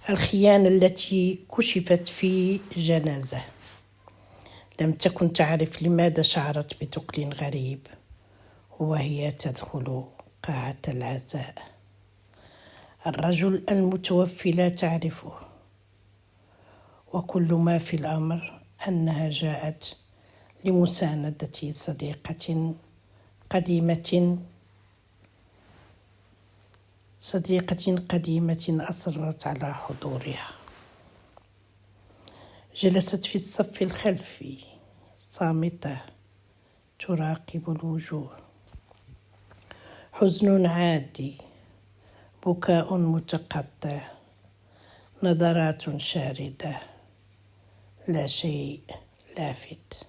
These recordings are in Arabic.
الخيانة التي كشفت في جنازة. لم تكن تعرف لماذا شعرت بثقل غريب وهي تدخل قاعة العزاء. الرجل المتوفي لا تعرفه، وكل ما في الأمر أنها جاءت لمساندة صديقة قديمة أصرت على حضورها. جلست في الصف الخلفي صامتة تراقب الوجوه. حزن عادي، بكاء متقطع، نظرات شاردة، لا شيء لافت.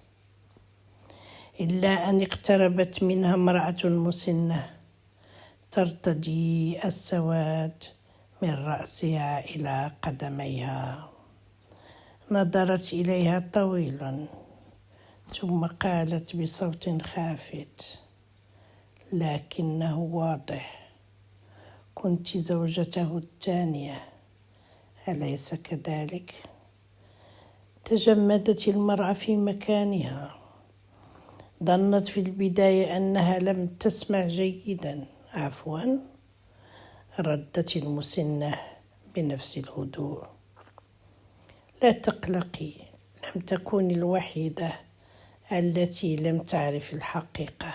إلا أن اقتربت منها امرأة مسنة ترتدي السواد من رأسها إلى قدميها. نظرت إليها طويلا ثم قالت بصوت خافت لكنه واضح: كنت زوجته الثانية، أليس كذلك؟ تجمدت المرأة في مكانها. ظنت في البداية أنها لم تسمع جيدا. عفوا، ردت المسنة بنفس الهدوء. لا تقلقي، لم تكن الوحيدة التي لم تعرف الحقيقة.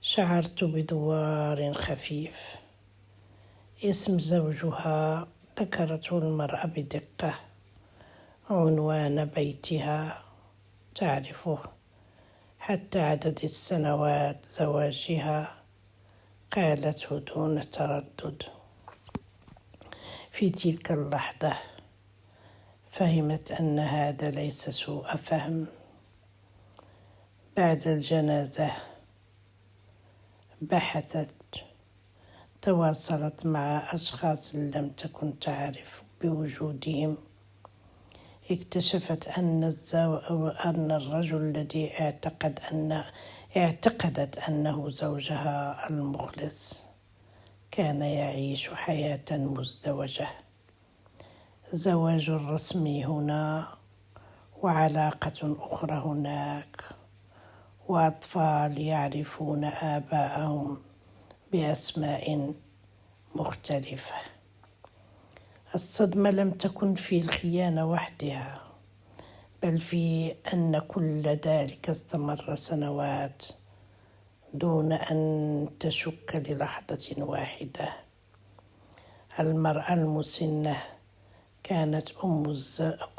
شعرت بدوار خفيف. اسم زوجها ذكرته المرأة بدقة، عنوان بيتها تعرفه، حتى عدد السنوات زواجها قالته دون تردد. في تلك اللحظة فهمت أن هذا ليس سوء فهم. بعد الجنازة بحثت، تواصلت مع أشخاص لم تكن تعرف بوجودهم. اكتشفت أن الرجل الذي اعتقدت أنه زوجها المخلص كان يعيش حياة مزدوجة. زواج رسمي هنا وعلاقة أخرى هناك، وأطفال يعرفون آباءهم بأسماء مختلفة. الصدمة لم تكن في الخيانة وحدها، بل في أن كل ذلك استمر سنوات دون أن تشك للحظة واحدة. المرأة المسنة كانت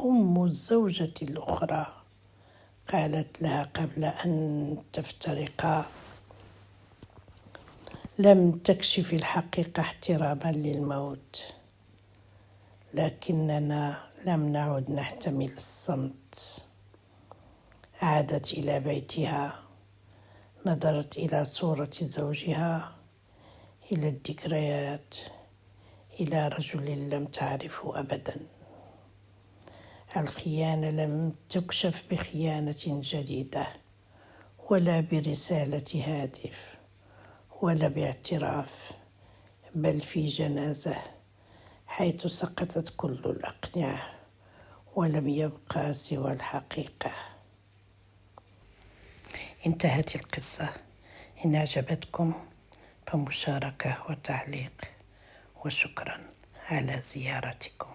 أم الزوجة الأخرى. قالت لها قبل أن تفترقا: لم تكشف الحقيقة احتراما للموت، لكننا لم نعد نحتمل الصمت. عادت إلى بيتها، نظرت إلى صورة زوجها، إلى الذكريات، إلى رجل لم تعرفه أبدا. الخيانة لم تكشف بخيانة جديدة، ولا برسالة هاتف، ولا باعتراف، بل في جنازة حيث سقطت كل الأقنعة ولم يبقى سوى الحقيقة. انتهت القصة. إن أعجبتكم فمشاركة وتعليق، وشكرا على زيارتكم.